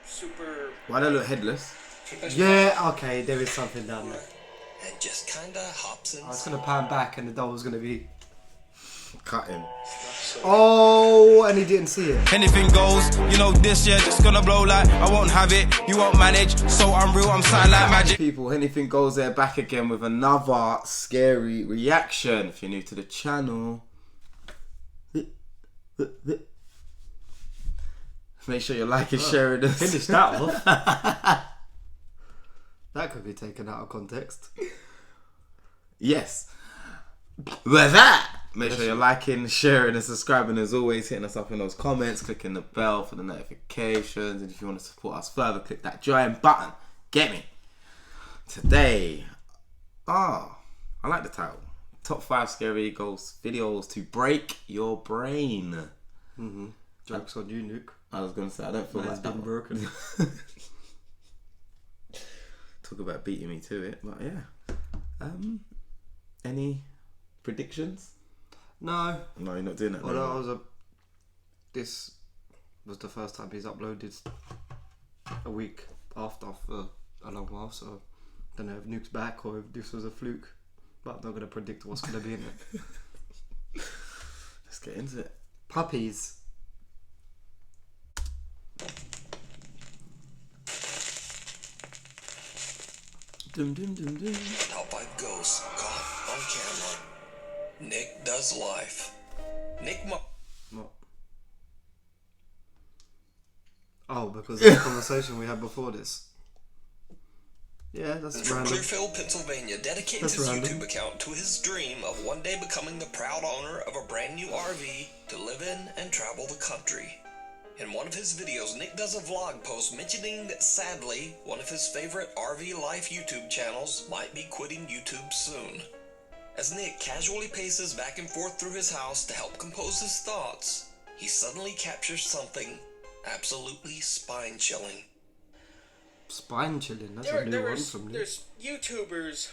super. Why they look headless? Yeah, okay, there is something down there. And just kinda hops in. I was gonna pan back and the doll was gonna be. Cut him. Oh, and he didn't see it. Hennything goes, you know this year just gonna blow like I won't have it, you won't manage, so I'm real, I'm silent like magic. People, Hennything Goes there back again with another scary reaction. If you're new to the channel, make sure you like and share it. Finish that off. That could be taken out of context. Yes. With that, make sure you're liking, sharing and subscribing, as always, hitting us up in those comments, clicking the bell for the notifications, and if you want to support us further, click that join button. Get me? Today, I like the title. Top 5 scary ghost videos to break your brain. Mm-hmm. Joke's on you, Nuke. I was going to say, I don't feel Mine's like that been one. broken. Talk about beating me to it, but yeah. Any predictions? No. No, you're not doing that. Well, this was the first time he's uploaded a week after for a long while, so I don't know if Nuke's back or if this was a fluke, but I'm not going to predict what's going to be in it. Let's get into it. Puppies. Dum dum dum dum. Top 5 ghosts caught on camera. Nick does life. What? Oh, because of the conversation we had before this. Yeah, that's from random. Clearfield, Pennsylvania, dedicates That's his random. YouTube account to his dream of one day becoming the proud owner of a brand new RV to live in and travel the country. In one of his videos, Nick does a vlog post mentioning that sadly, one of his favorite RV life YouTube channels might be quitting YouTube soon. As Nick casually paces back and forth through his house to help compose his thoughts, he suddenly captures something absolutely spine-chilling. Spine chilling, that's a new one from Nuke. There's YouTubers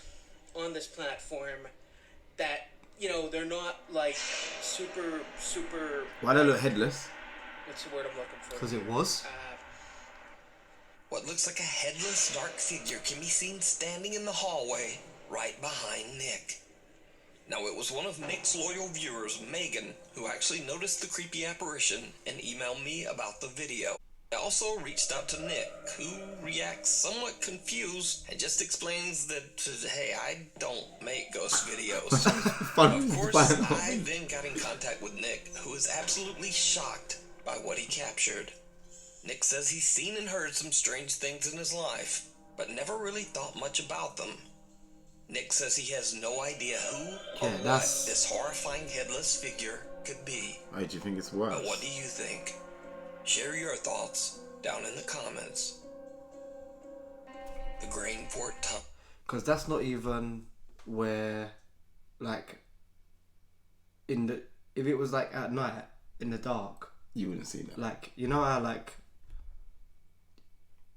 on this platform that, you know, they're not like super. Why they look headless? What's the word I'm looking for? Because it was? What looks like a headless dark figure can be seen standing in the hallway right behind Nick. Now, it was one of Nick's loyal viewers, Megan, who actually noticed the creepy apparition and emailed me about the video. I also reached out to Nick, who reacts somewhat confused and just explains that, hey, I don't make ghost videos. Of course, I then got in contact with Nick, who is absolutely shocked by what he captured. Nick says he's seen and heard some strange things in his life, but never really thought much about them. Nick says he has no idea who or what this horrifying headless figure could be. Why do you think it's worse? But what do you think? Share your thoughts down in the comments. The Grainport Tunnel. Because that's not even where, like, if it was like at night, in the dark. You wouldn't see that. Like, you know how, like,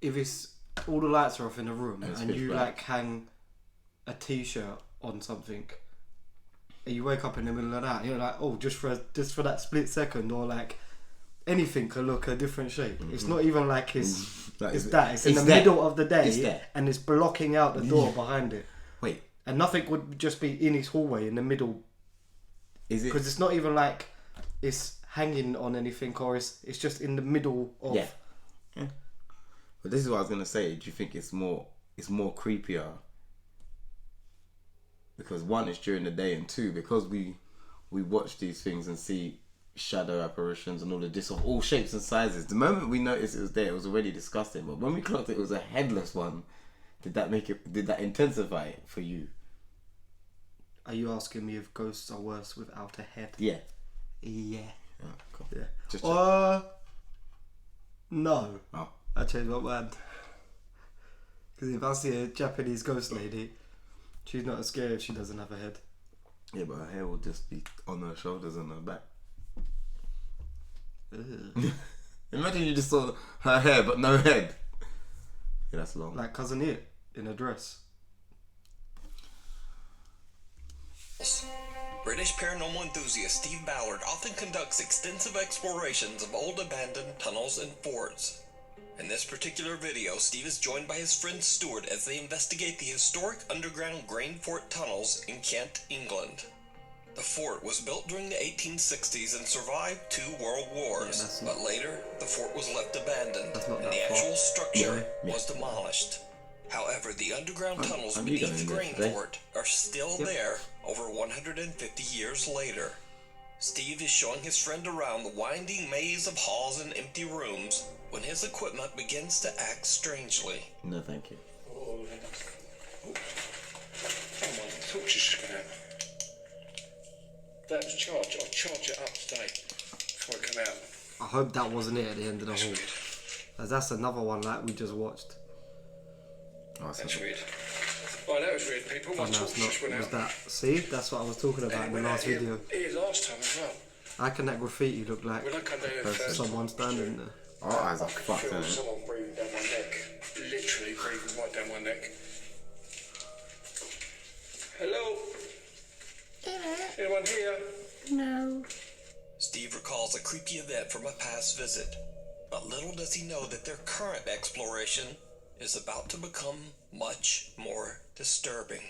if it's all the lights are off in the room and you black. like hang a t-shirt on something and you wake up in the middle of that, you're like, oh, just for that split second, or like anything could look a different shape. It's not even like it's in the middle of the day and it's blocking out the door behind it. Wait, and nothing would just be in his hallway in the middle. Is it? Because it's not even like it's hanging on anything, or it's just in the middle of. Yeah. But this is what I was gonna say. Do you think it's more creepier? Because one, it's during the day, and two, because we watch these things and see shadow apparitions and all of this of all shapes and sizes. The moment we noticed it was there, it was already disgusting. But when we clocked it was a headless one, did that intensify it for you? Are you asking me if ghosts are worse without a head? Yeah. Yeah. Oh, cool. Yeah. Just no. Oh. I changed my mind. Because if I see a Japanese ghost lady, she's not as scary if she doesn't have a head. Yeah, but her hair will just be on her shoulders and her back. Imagine you just saw her hair but no head. Yeah, that's long. Like Cousin It in a dress. British paranormal enthusiast Steve Ballard often conducts extensive explorations of old abandoned tunnels and forts. In this particular video, Steve is joined by his friend Stuart as they investigate the historic underground grain fort tunnels in Kent, England. The fort was built during the 1860s and survived 2 world wars, but later the fort was left abandoned and the actual structure was demolished. However, the underground tunnels beneath the grain fort are still there over 150 years later. Steve is showing his friend around the winding maze of halls and empty rooms when his equipment begins to act strangely. No, thank you. Oh my, the torch is just going out. That was charged. I'll charge it up today before I come out. I hope that wasn't it at the end of the hall. As that's another one like we just watched. Oh, that's weird. Oh, that was weird, people. My torch just went out. That, see? That's what I was talking about in the last video. Here last time as well. How can that graffiti look like When I come down here first, someone standing there? Our eyes are I fucked, feel innit? someone breathing down my neck. Literally breathing right down my neck. Hello? Anyone here? No. Steve recalls a creepy event from a past visit, but little does he know that their current exploration is about to become much more disturbing.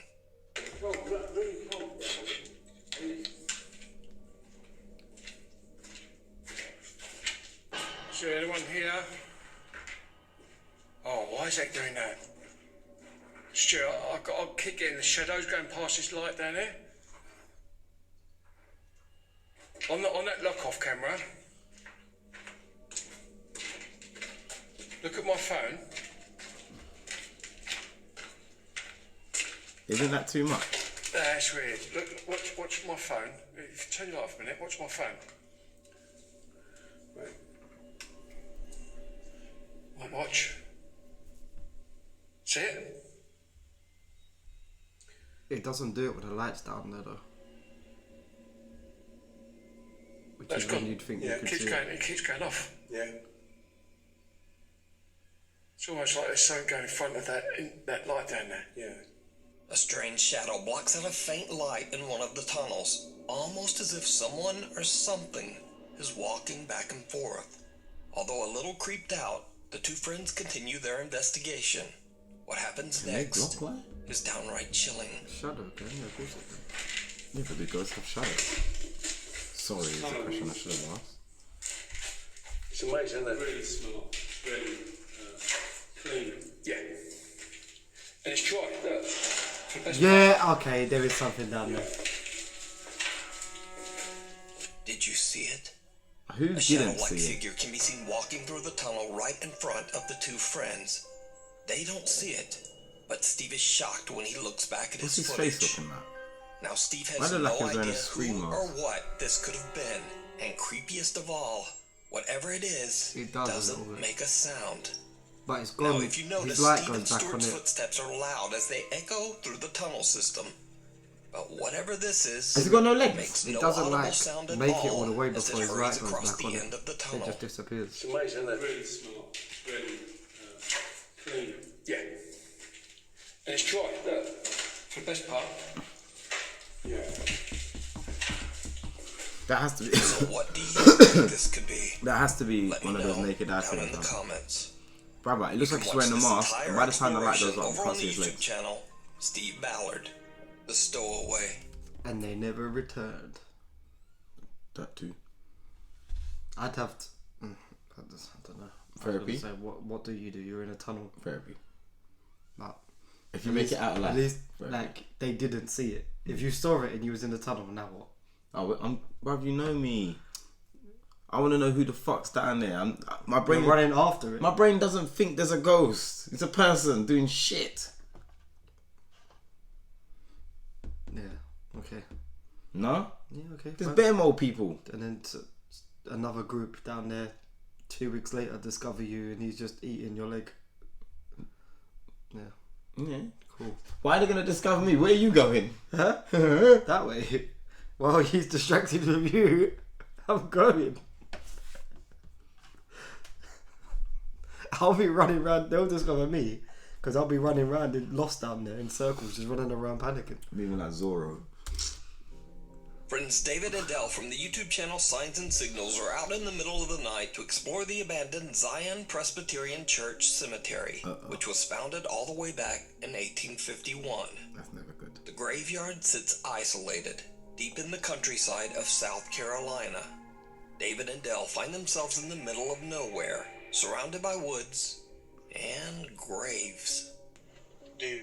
Is there anyone here? Oh, why is that doing that? Stuart, I'll keep getting the shadows going past this light down there. On that lock-off camera. Look at my phone. Isn't that too much? That's weird. Look, watch my phone. If you turn your light off a minute, watch my phone. Right. Watch. See it? It doesn't do it with the lights down there though. Which That's is when gone. you'd think Yeah, you could see it keeps going off. Yeah. It's almost like there's something going in front of that light down there. Yeah. A strange shadow blocks out a faint light in one of the tunnels, almost as if someone or something is walking back and forth. Although a little creeped out, the two friends continue their investigation. What happens next is downright chilling. Shadow, okay? Yeah, of course it can. Yeah, but the ghosts have shadows. Sorry, is the question I should have asked. It's amazing, isn't it? Really smart, really clean. Yeah. And it's dry, look. Yeah, okay, there is something down there. Did you see it? Who A didn't shadow-like see it? figure can be seen walking through the tunnel right in front of the two friends. They don't see it, but Steve is shocked when he looks back at What's his his footage. face looking like? Now Steve Why has look no like he's wearing a idea scream who mask? or what this could have been, and creepiest of all, whatever it is, It does a doesn't little bit. make a sound. But it's Now, gone. if you notice, His light Steve and goes back on Stuart's it. footsteps are loud as they echo through the tunnel system. But whatever this is, Has he got no legs? makes It no doesn't audible like sound at make it all the way as before it his hurries light goes across back the on end of the it. It tunnel. just disappears. It's amazing, isn't it? Really smart, really clean. Yeah. And it's dry, look. For the best part. Yeah. That has to be. So what do you think this could be? That has to be Let me one of those know naked eye down in the things. comments. Brother, it looks like he's Watch wearing a this mask, entire and by the time the light goes exploration up, you over can't on see the his YouTube legs. channel, Steve Ballard, the stowaway. And they never returned. That too. I'd have to. I don't know. Therapy? I was gonna say, what do you do? You're in a tunnel. Therapy. But If you make it out at alive. least, therapy. like, they didn't see it. If you saw it and you was in the tunnel, now what? Oh, bruv, you know me. I want to know who the fuck's down there. My brain You're running after it. My brain doesn't think there's a ghost. It's a person doing shit. Yeah. Okay. No? Yeah. Okay. There's fine. bare more people. And then another group down there 2 weeks later discover you and he's just eating your leg. Yeah. Yeah. Cool. Why are they going to discover me? Where are you going? Huh? That way. While he's distracted with you, I'm going. I'll be running around. They'll discover me because I'll be running around lost down there in circles, just running around panicking. Moving like Zorro. Friend friends David and Dell from the YouTube channel Signs and Signals are out in the middle of the night to explore the abandoned Zion Presbyterian Church Cemetery, which was founded all the way back in 1851. That's never good. The graveyard sits isolated, deep in the countryside of South Carolina. David and Dell find themselves in the middle of nowhere, surrounded by woods and graves. Dude.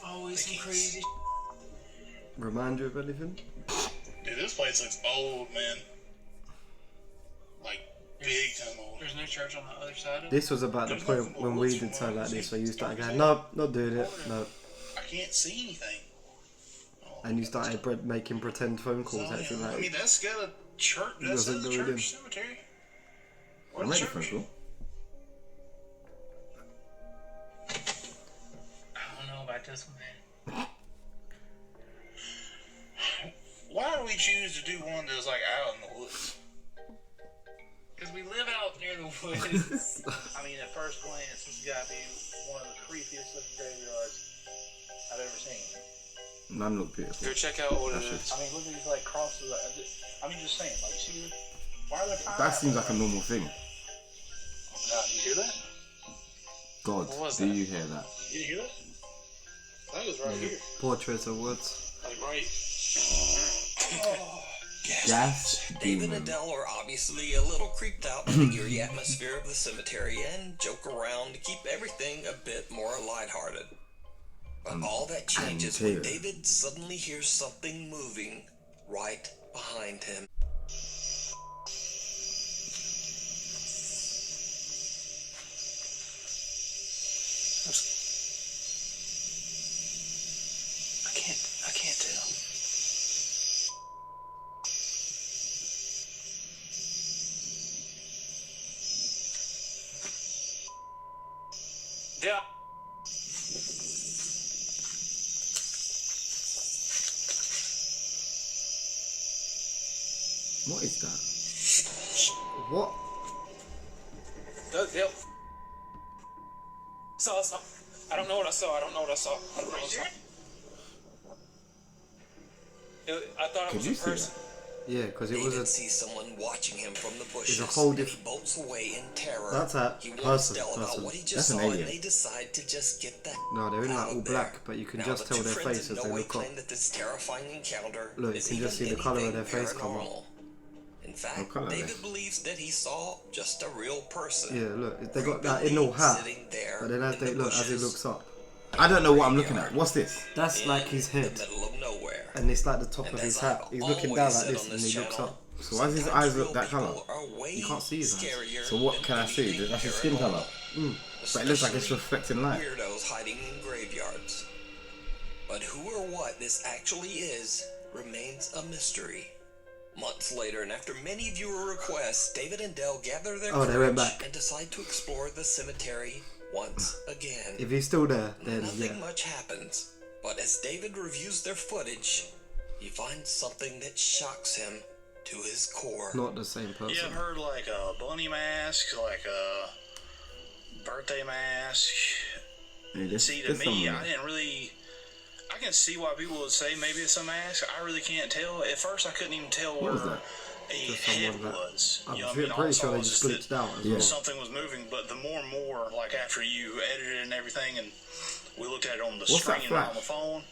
Always some crazy. Remind you of anything? Dude, this place looks old, man. Like, big time old. There's no church on the other side of it. This was about the point when we did something like this, where you started going, no, not doing it, no. I can't see anything. And you started making pretend phone calls, actually. I Like, mean, that's got a church. That's Wasn't a going in. church cemetery. I'm Where's ready the for church? it. I don't know about this one, man. Why do we choose to do one that's like out in the woods? Because we live out near the woods. I mean, at first glance, this has got to be one of the creepiest looking graveyards I've ever seen. None look beautiful. Go check out what it That is. I mean, look at these like crosses. I mean, just saying, like, see, why are there pineapples? That seems like a normal thing. Now, you hear that? God, What was do that? you hear that? You hear that? That was right here. portraits of woods. Like right. Gas David demon. and Dell are obviously a little creeped out by the eerie atmosphere of the cemetery and joke around to keep everything a bit more lighthearted. But all that changes when Taylor. David suddenly hears something moving right behind him. I can't tell. Yeah. What is that? What? Doug, help. Saw something. I don't know what I saw. I don't know what I saw. I thought it Could was you a see person. Yeah, because it David was sees someone watching him from the bushes. It's a whole and he different- bolts away in terror. That's a he warns person, Dell about person. what he That's just an saw, alien. and they decide to just get the No, they're in out like of all there. black, but you can Now, just the tell two their friends face in as no they way look up. claim that this terrifying encounter Look, you is can just even see the colour of anything their face come up. paranormal. In fact, What colour are David they? believes that he saw just a real person. Yeah, look, they got that in all hat, Sitting there but then as in they the look, as he bushes looks up, I don't know what I'm looking at. What's this? that's like in his the head, middle of nowhere. and it's like the top And of his as hat. I've He's looking always down like said this, on and this he looks channel, up. So why does his sometimes eyes look real that people colour? are way You can't see his eyes. scarier So what than can I see? anything That's his skin paranormal. colour. But it looks like it's Especially reflecting light. Weirdos hiding in graveyards. But who or what this actually is remains a mystery. Months later, and after many viewer requests, David and Dell gather their Oh, they went courage back. and decide to explore the cemetery once again. If he's still there, then Nothing yeah. much happens, but as David reviews their footage, he finds something that shocks him to his core. Not the same person. Yeah, I've heard like a bunny mask, like a birthday mask. Yeah, this- See, to this me, someone- I didn't really. I can see why people would say maybe it's a mask. I really can't tell. At first, I couldn't even tell where was that? a Just head someone that- was. I'm You know what I mean? All I pretty saw sure they was just that glitched out as Yeah. well. something was moving, but the more and more, like after you edited and everything, and we looked at it on the What's that screen and on flash? the phone,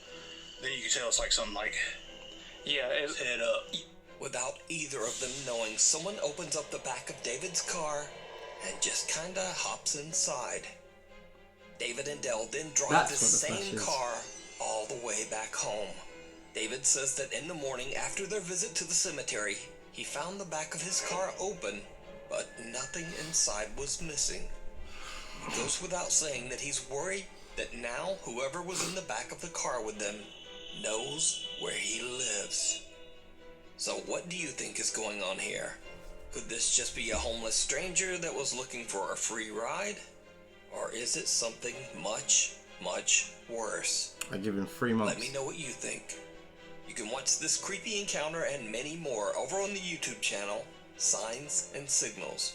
then you could tell it's like something like Yeah, it's, head up. Without either of them knowing, someone opens up the back of David's car and just kinda hops inside. David and Dell then drive That's the what the flash same is. car all the way back home. David says that in the morning after their visit to the cemetery, he found the back of his car open, but nothing inside was missing. It goes without saying that he's worried that now whoever was in the back of the car with them knows where he lives. So what do you think is going on here? Could this just be a homeless stranger that was looking for a free ride? Or is it something much, much worse? I give him 3 months. Let me know what you think. You can watch this creepy encounter and many more over on the YouTube channel, Signs and Signals.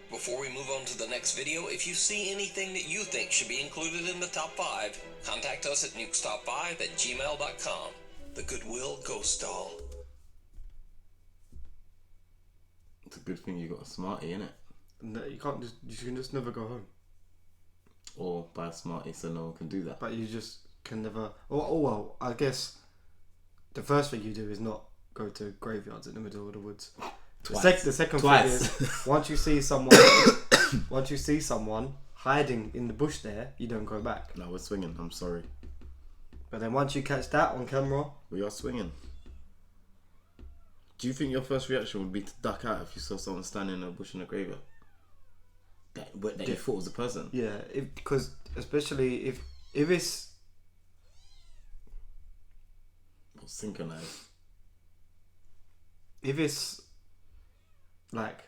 Before we move on to the next video, if you see anything that you think should be included in the top 5, contact us at nukestop5@gmail.com. The Goodwill Ghost Doll. It's a good thing you got a Smartie, innit? No, you can just never go home. Or buy a Smartie so no one can do that. But you just can never. Oh well, I guess the first thing you do is not go to graveyards in the middle of the woods. The second thing is once you see someone hiding in the bush there, you don't go back. No, we're swinging. I'm sorry. But then once you catch that on camera, we are swinging. Do you think your first reaction would be to duck out if you saw someone standing in a bush in a graveyard? That you thought was a person? Yeah, because especially if it's synchronized. If it's like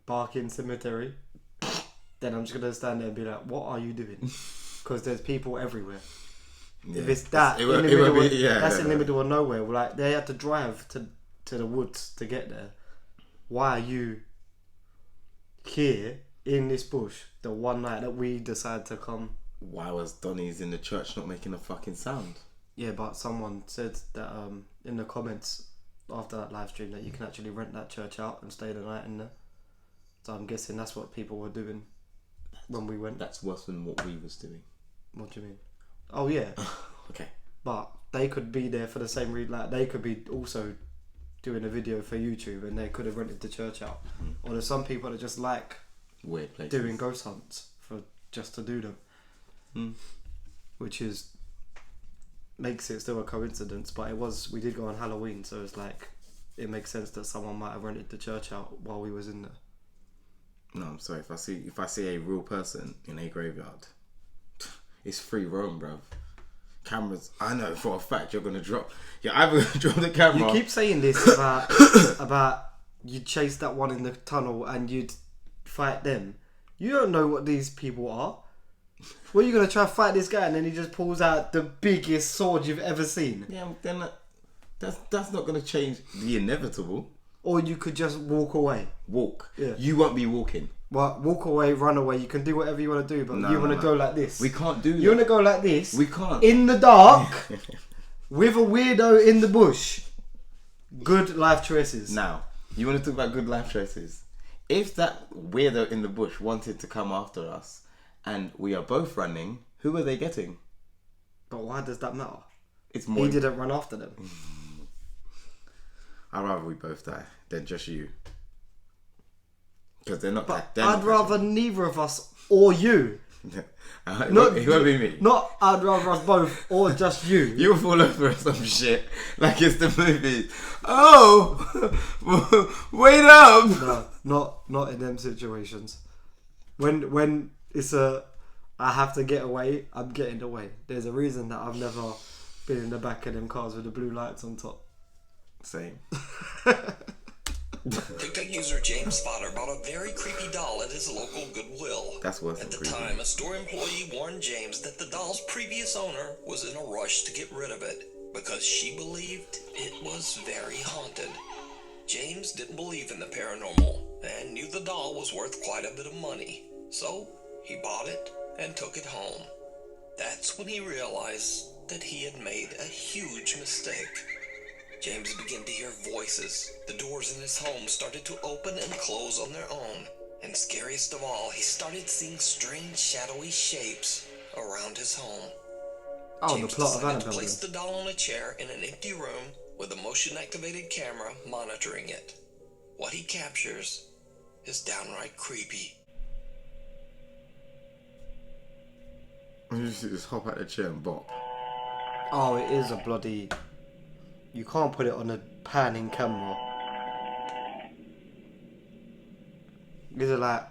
Barking Cemetery, then I'm just gonna stand there and be like, "What are you doing?" Because there's people everywhere. Yeah. If it's that in the middle of nowhere, like they had to drive to the woods to get there. Why are you here in this bush the one night that we decide to come? Why was Donnie's in the church not making a fucking sound? Yeah, but someone said that in the comments after that live stream that you can actually rent that church out and stay the night in there. So I'm guessing that's what people were doing when we went. That's worse than what we was doing. What do you mean? Oh yeah. Okay. But they could be there for the same reason. Like they could be also doing a video for YouTube, and they could have rented the church out. Or there's some people that just like weird places doing ghost hunts for just to do them, which is makes it still a coincidence. But we did go on Halloween, so it's like it makes sense that someone might have rented the church out while we was in there. No, I'm sorry. If I see a real person in a graveyard, it's free roam, bruv. Cameras, I know for a fact you're gonna drop. You're either gonna drop the camera. You keep saying this about you'd chase that one in the tunnel and you'd fight them. You don't know what these people are. Well, you're gonna try to fight this guy and then he just pulls out the biggest sword you've ever seen. Yeah, then that's not gonna change the inevitable. Or you could just walk away. Walk. Yeah. You won't be walking. Well, walk away, run away. You can do whatever you want to do, but you want to go like this. We can't do that. You want to go like this. We can't. In the dark, with a weirdo in the bush. Good life choices. Now, you want to talk about good life choices. If that weirdo in the bush wanted to come after us and we are both running, who are they getting? But why does that matter? It's more. He didn't run after them. I'd rather we both die than just you. Because they're not. But they're I'd rather neither of us or you. It won't be me. Not I'd rather us both or just you. You'll fall over some shit like it's the movie. Oh, wait up! No, not in them situations. When it's I have to get away, I'm getting away. There's a reason that I've never been in the back of them cars with the blue lights on top. Same. TikTok user James Spotter bought a very creepy doll at his local Goodwill. That's worse At than the creepy. time, a store employee warned James that the doll's previous owner was in a rush to get rid of it because she believed it was very haunted. James didn't believe in the paranormal and knew the doll was worth quite a bit of money, so he bought it and took it home. That's when he realized that he had made a huge mistake. James began to hear voices. The doors in his home started to open and close on their own. And scariest of all, he started seeing strange shadowy shapes around his home. Oh, James the plot of decided to Annabelle. place the doll on a chair in an empty room with a motion-activated camera monitoring it. What he captures is downright creepy. You should just hop out the chair and bop. Oh, it is a bloody. You can't put it on a panning camera. Is it like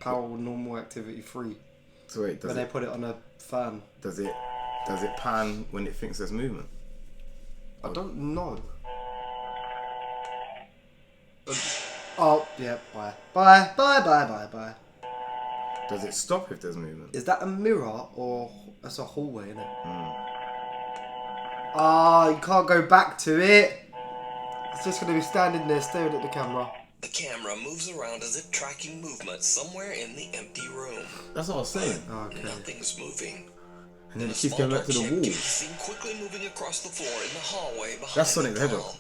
Paranormal Activity 3? So wait, Where they put it on a fan. does it pan when it thinks there's movement? I don't know. Oh, yeah, bye. Bye. Does it stop if there's movement? Is that a mirror or that's a hallway, isn't it? Ah, you can't go back to it. It's just going to be standing there staring at the camera. The camera moves around as if tracking movement somewhere in the empty room. That's what I was saying. Okay. Nothing's moving. And then A it keeps small going back to the dark shape wall. can be seen quickly moving across the floor in the hallway behind That's Sonic the doll. Hedgehog.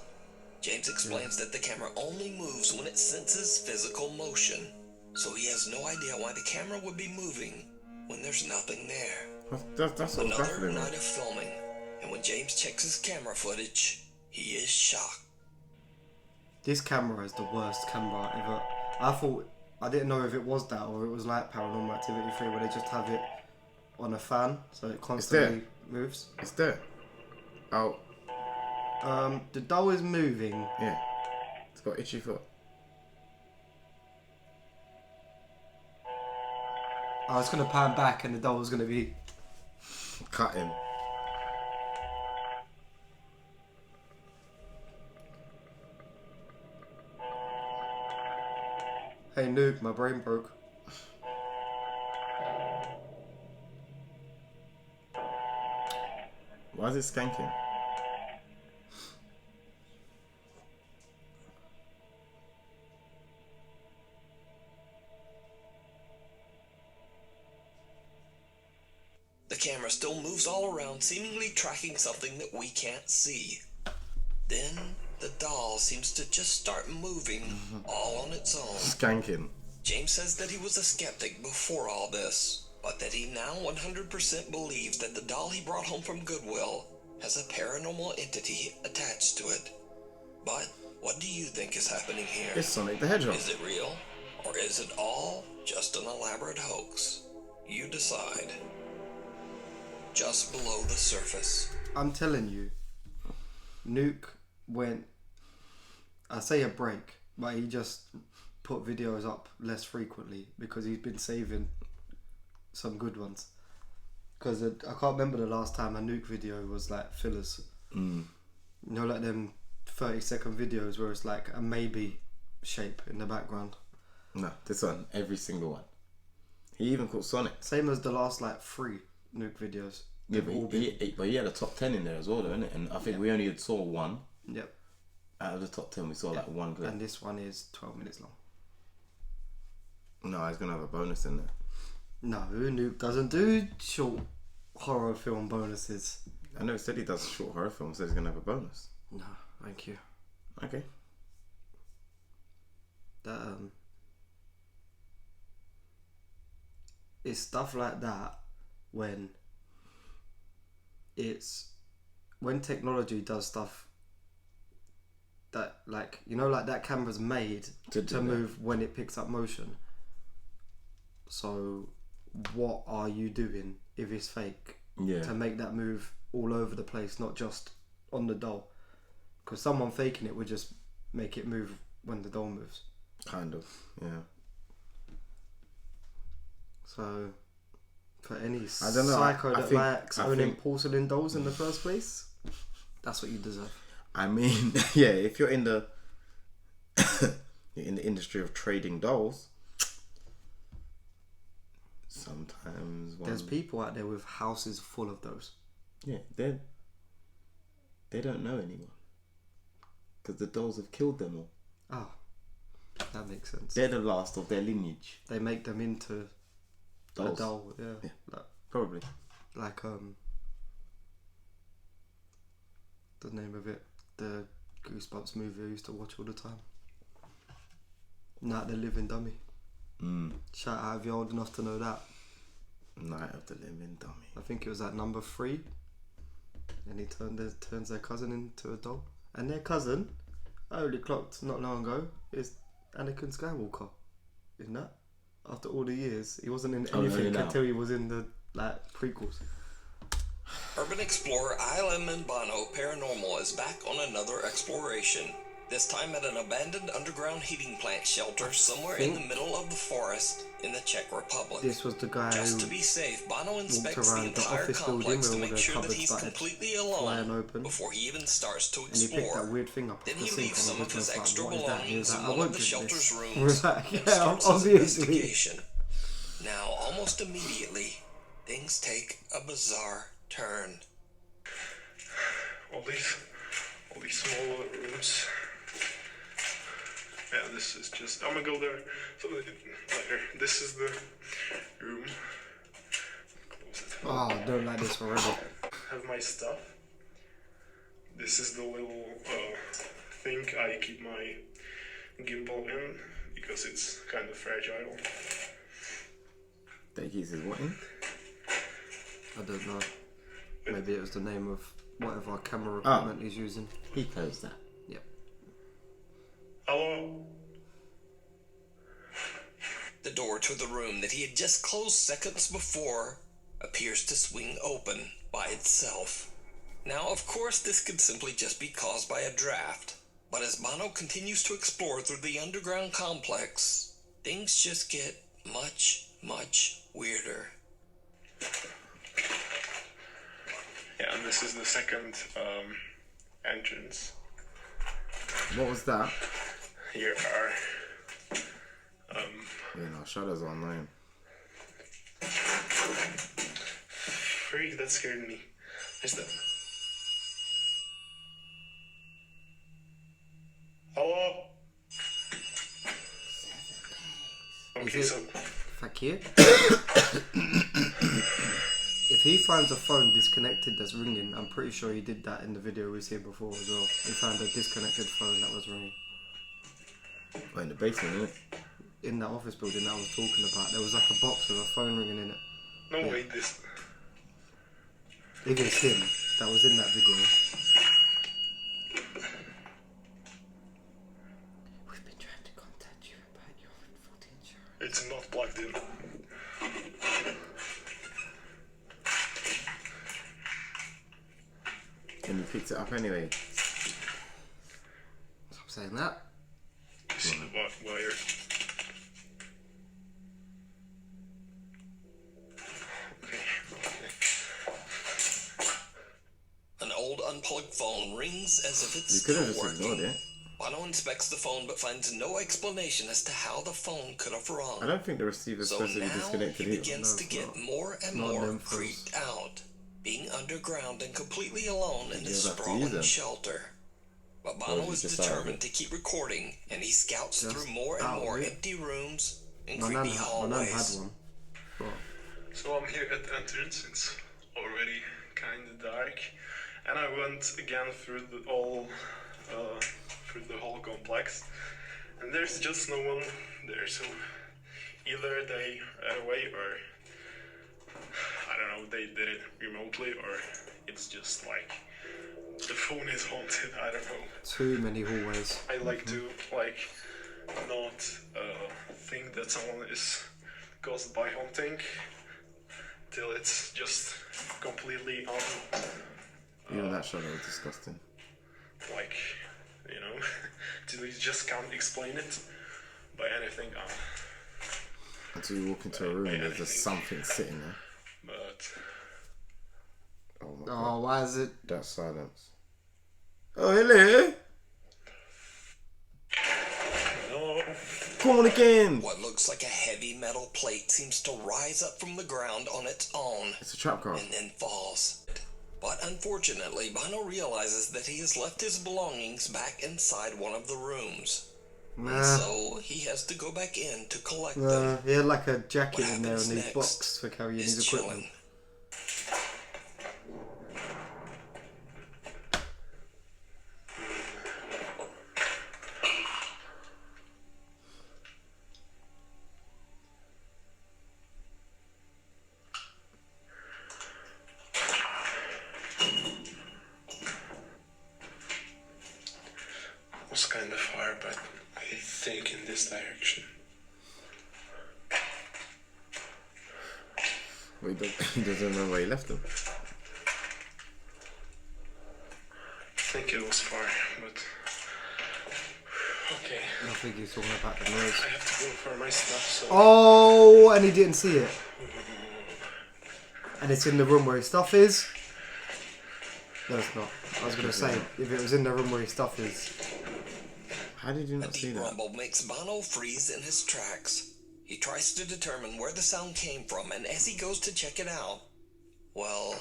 James explains that the camera only moves when it senses physical motion, so he has no idea why the camera would be moving when there's nothing there. That's what was Another baffling me. night of filming, and when James checks his camera footage, he is shocked. This camera is the worst camera ever. I didn't know if it was that or it was like Paranormal Activity 3 where they just have it on a fan so it constantly moves. It's there. Oh, The doll is moving. yeah. It's got itchy foot. I was gonna pan back and the doll was gonna be. Cut him. Hey Nuke, my brain broke. Why is it skanking? The camera still moves all around, seemingly tracking something that we can't see. Then, the doll seems to just start moving all on its own. Skanking. James says that he was a skeptic before all this, but that he now 100% believes that the doll he brought home from Goodwill has a paranormal entity attached to it. But what do you think is happening here? It's Sonic the Hedgehog. Is it real? Or is it all just an elaborate hoax? You decide. Just below the surface. I'm telling you, Nuke went, I say a break, but he just put videos up less frequently because he's been saving some good ones. Because I can't remember the last time a Nuke video was like fillers. You know, like them 30-second videos where it's like a maybe shape in the background. No, this one, every single one. He even called Sonic. Same as the last like 3 Nuke videos. Yeah, but he had a top 10 in there as well, though, innit? And I think we only saw one. Yep. Out of the top 10, we saw like one clip. And this one is 12 minutes long. No, he's gonna have a bonus in there. No, Nuke doesn't do short horror film bonuses. I know he said he does short horror films, so he's gonna have a bonus. No, thank you. Okay. That it's stuff like that when technology does stuff that, like, you know, like that camera's made to move when it picks up motion. So what are you doing if it's fake? Yeah. To make that move all over the place, not just on the doll. Because someone faking it would just make it move when the doll moves. Kind of, yeah. So, for any I don't know, psycho I that think- likes I owning think- porcelain dolls in the first place, that's what you deserve. I mean, yeah, if you're in the industry of trading dolls, sometimes There's people out there with houses full of those. Yeah, they don't know anyone because the dolls have killed them all. Oh, that makes sense. They're the last of their lineage. They make them into Dolls. a doll, yeah. Probably. Like the name of it, the Goosebumps movie I used to watch all the time. Night of the Living Dummy. Shout out if you're old enough to know that. Night of the Living Dummy. I think it was at number 3. And he turns their cousin into a doll. And their cousin, I only clocked not long ago, is Anakin Skywalker. Isn't that? After all the years, he wasn't in anything until he was in the prequels. Urban explorer Isla Membano Paranormal is back on another exploration. This time at an abandoned underground heating plant shelter somewhere in the middle of the forest in the Czech Republic. This was the guy Just who to be safe, Bono inspects the around the entire office building complex where to all make the sure that cupboards he's started completely flying alone open. before he even starts to And he picked explore. that weird thing up off Then the he sink leaves and some of was his like, extra what is that? And he was belongings like, in I one won't of the drink shelter's this. rooms We was like, and yeah, starts his obviously. investigation. Now, almost immediately, things take a bizarre turn. All these small rooms. Yeah, this is just. I'm gonna go there later. This is the room. Close it. Oh, I don't like this already. Have my stuff. This is the little thing I keep my gimbal in because it's kind of fragile. That keeps his what in? I don't know. Maybe it was the name of whatever camera equipment he's using. He closed that. Yep. Hello? The door to the room that he had just closed seconds before appears to swing open by itself. Now, of course, this could simply just be caused by a draft, but as Bono continues to explore through the underground complex, things just get much, much weirder. Yeah, and this is the second entrance. What was that? Here are Yeah, no, shadows are annoying. freak, that scared me. Is that? Hello? Okay, Is so it Fakir? If he finds a phone disconnected that's ringing, I'm pretty sure he did that in the video we seen before as well. He found a disconnected phone that was ringing. Oh, in the basement, isn't it? In that office building that I was talking about, there was like a box with a phone ringing in it. no Yeah. wait, this. If it's him that was in that video. We've been trying to contact you about your faulty insurance. It's not plugged in. And you picked it up anyway. Stop saying that. You see the wire. An old unplugged phone rings as if it's You could have still just ignored working. it. Bono inspects the phone but finds no explanation as to how the phone could have rung. I don't think the receiver's So supposed to be now disconnected he either. begins No, to it's get not. more and Not more them phones. freaked out, being underground and completely alone in his You'll have to use sprawling them. shelter. But Or Bono is it is just out of determined it? to keep recording, and he scouts Just through more and out of more it? empty rooms and My nan creepy had hallways. one. But So I'm here at the entrance. It's already kind of dark, and I went again through the whole complex, and there's just no one there. So either they ran away, or I don't know, they did it remotely, or it's just like the phone is haunted. I don't know. too many hallways. I like to not think that someone is caused by haunting till it's just completely Even that shadow was disgusting. till you just can't explain it by anything. Until you walk into a room and there's just something sitting there. But Oh my god. Oh, why is it? That silence. Oh, hello. no, Come on again. What looks like a heavy metal plate seems to rise up from the ground on its own It's a trap car. and then falls. But unfortunately, Bono realizes that he has left his belongings back inside one of the rooms. Nah. So he has to go back in to collect them. He had like a jacket What in there and happens these next boxes for carrying is his equipment. chilling. it was kind of far, but I think in this direction. Well, he doesn't remember where he left them. I think it was far, but okay. I think he's talking about the noise. I have to go for my stuff. So Oh, and he didn't see it. And it's in the room where his stuff is. No, it's not. I was gonna say, if it was in the room where his stuff is. How did you A not see deep that? rumble makes Bono freeze in his tracks. He tries to determine where the sound came from, and as he goes to check it out, well,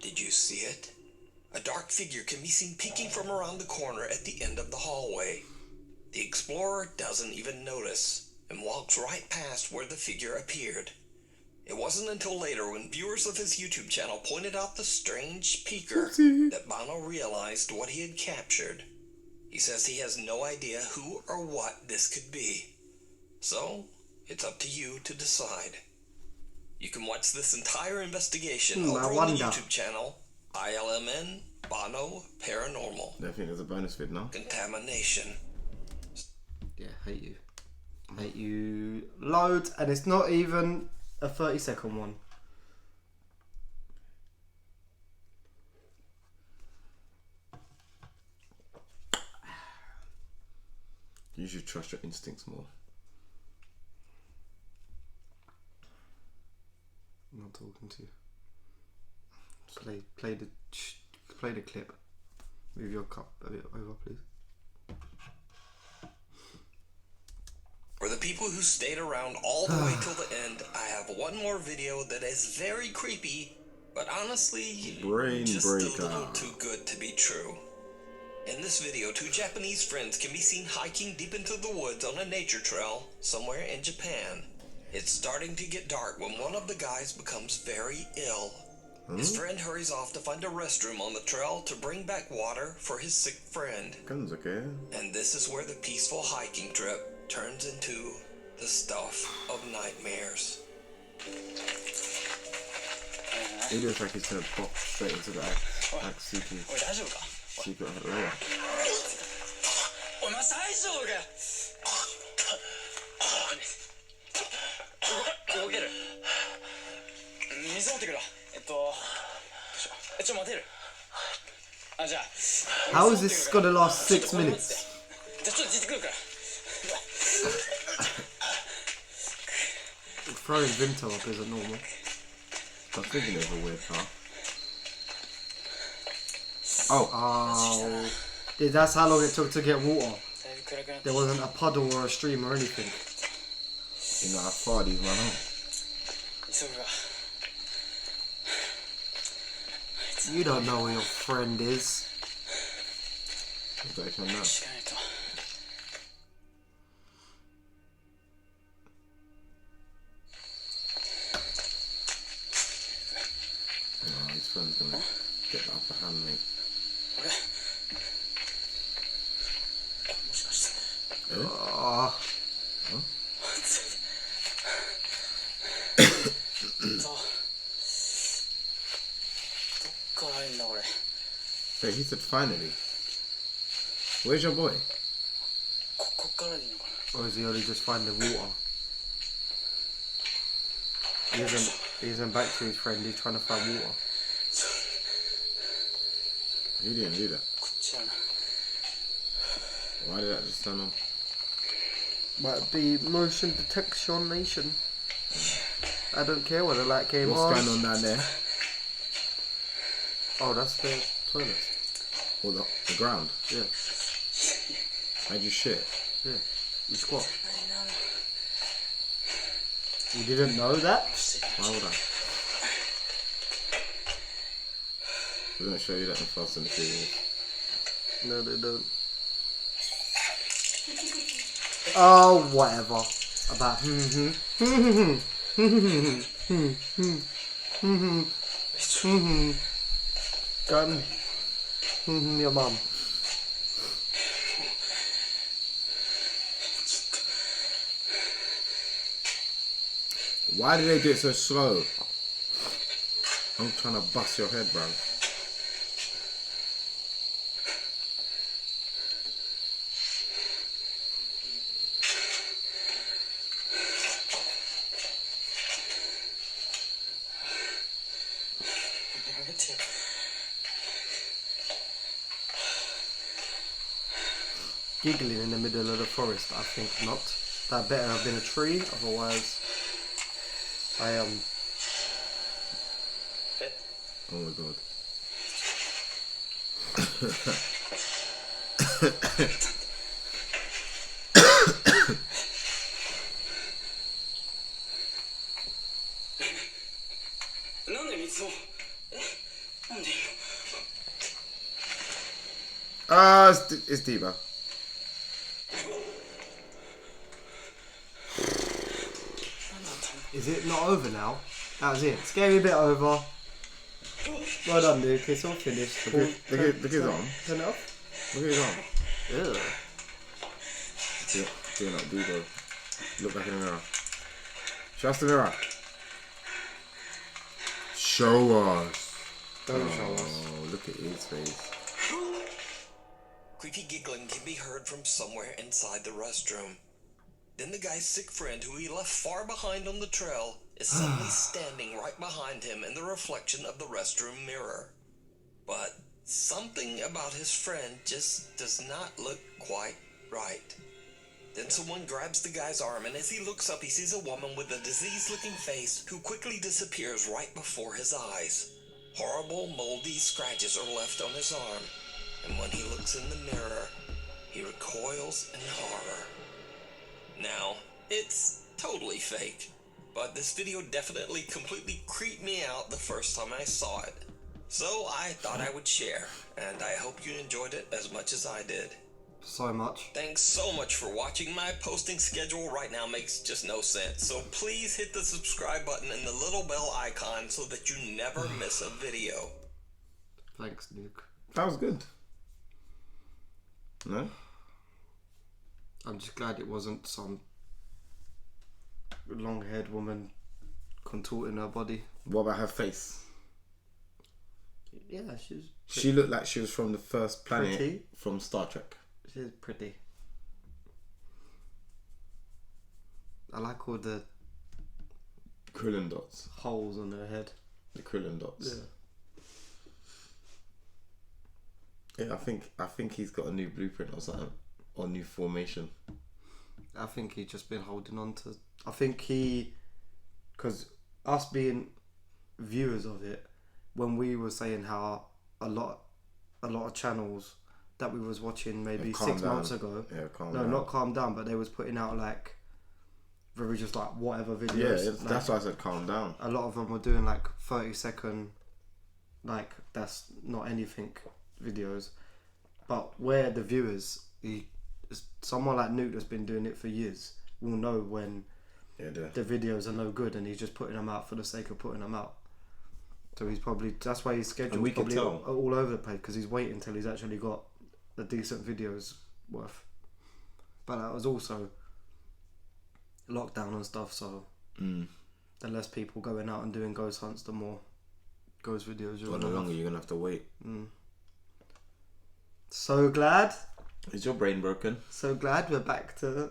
did you see it? A dark figure can be seen peeking from around the corner at the end of the hallway. The explorer doesn't even notice and walks right past where the figure appeared. It wasn't until later when viewers of his YouTube channel pointed out the strange peeker that Bono realized what he had captured. He says he has no idea who or what this could be. So, it's up to you to decide. You can watch this entire investigation over on the YouTube channel, ILMN Bono Paranormal. I think there's a bonus vid now. Contamination. Yeah, hate you. Hate you loads, and it's not even a 30-second one. You should trust your instincts more. I'm not talking to you. Play the clip. Move your cup a bit over, please. For the people who stayed around all the way till the end, I have one more video that is very creepy, but honestly, just a little too good to be true. In this video, two Japanese friends can be seen hiking deep into the woods on a nature trail somewhere in Japan. It's starting to get dark when one of the guys becomes very ill. His friend hurries off to find a restroom on the trail to bring back water for his sick friend. And this is where the peaceful hiking trip turns into the stuff of nightmares. It looks like he's gonna pop straight into that secret layer. お前大丈夫かよ。動ける。水持ってくるわ。ちょ待てる。あ、じゃあ。 How is this gonna last 6 minutes? じゃあちょっと行ってくるから。 Throwing Vinto up isn't normal. I'm thinking of a weird car. Oh. That's how long it took to get water. There wasn't a puddle or a stream or anything. You know how far these run home. You don't know where your friend is. It's like that. Oh, his friend's gonna get the upper hand, mate. Oh. Wait, he said finally. Where's your boy? Or is he only just finding water? He isn't back to his friend, he's trying to find water. He didn't do that. Why did that just turn on? Might be motion detection. I don't care what the light came on. What's going on down there? Oh, that's the toilet. Or the ground? Yeah. How'd you shit? Yeah. You squat. You didn't know that? Why would I? They don't show you that in Fast and the Furious. No, they don't. Oh, whatever. About gun. Your mum. Why did they do it so slow? I'm trying to bust your head, bro. Giggling in the middle of the forest, I think not. That better have been a tree, otherwise I am... Oh my god. It's Diva. Is it not over now? That was it. Scary bit over. Well done, Nuke. It's all finished. Look at his arm. Turn it off. Look at his arm. Ew. Do not do though. Look back in the mirror. Show us the mirror. Show us. Don't show us. Oh, look at his face. Creepy giggling can be heard from somewhere inside the restroom. Then the guy's sick friend, who he left far behind on the trail, is suddenly standing right behind him in the reflection of the restroom mirror. But something about his friend just does not look quite right. Then someone grabs the guy's arm, and as he looks up, he sees a woman with a diseased-looking face who quickly disappears right before his eyes. Horrible, moldy scratches are left on his arm, and when he looks in the mirror, he recoils in horror. Now, it's totally fake, but this video definitely completely creeped me out the first time I saw it. So I thought I would share, and I hope you enjoyed it as much as I did. So much. Thanks so much for watching. My posting schedule right now makes just no sense, so please hit the subscribe button and the little bell icon so that you never miss a video. Thanks, Nuke. That was good. No? I'm just glad it wasn't some long-haired woman contorting her body. What about her face? Yeah, she's... She looked like she was from the first planet Pretty. from Star Trek. She's pretty. I like all the Krillin dots. holes on her head. The Krillin dots. Yeah. Yeah, I think he's got a new blueprint or something. Or new formation. I think he's just been holding on to... I think he... Because us being viewers of it, when we were saying how a lot of channels that we was watching maybe 6 months ago... Yeah, calm no, down. not calm down, but they was putting out like... very just like whatever videos. Yeah, like, that's why I said calm down. A lot of them were doing like 30-second... like, that's not anything videos. But where the viewers... someone like Nuke that's been doing it for years will know when the videos are no good, and he's just putting them out for the sake of putting them out. So he's probably... that's why his schedule's probably all over the place, because he's waiting until he's actually got a decent videos worth. But that was also lockdown and stuff, so the less people going out and doing ghost hunts, the more ghost videos you're the longer you're gonna have to wait. So glad. Is your brain broken? So glad we're back to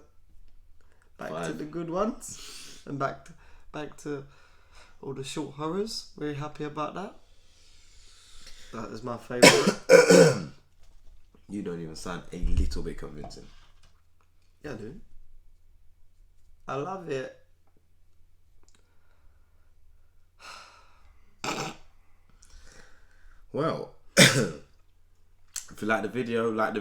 the good ones, and back to all the short horrors. Very happy about that. That is my favourite. You don't even sound a little bit convincing. Yeah, I do. I love it. Well, if you like the video, let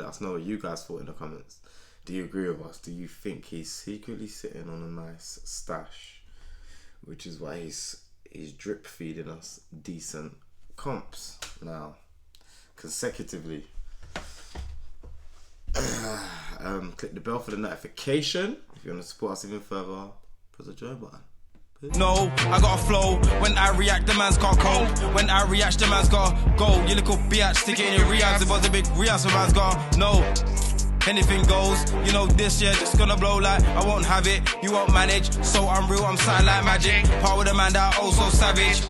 us know what you guys thought in the comments. Do you agree with us? Do you think he's secretly sitting on a nice stash, which is why he's drip feeding us decent comps now, consecutively? Click the bell for the notification. If you want to support us even further, press the join button. No, I got a flow. When I react, the man's got cold. When I react, the man's got go. You little biatch, stick it in your reacts. It was a big react, so man's got no. Hennything goes. You know this, yeah, just gonna blow like I won't have it. You won't manage, so I'm real, I'm silent like magic. Part with a man that oh so savage.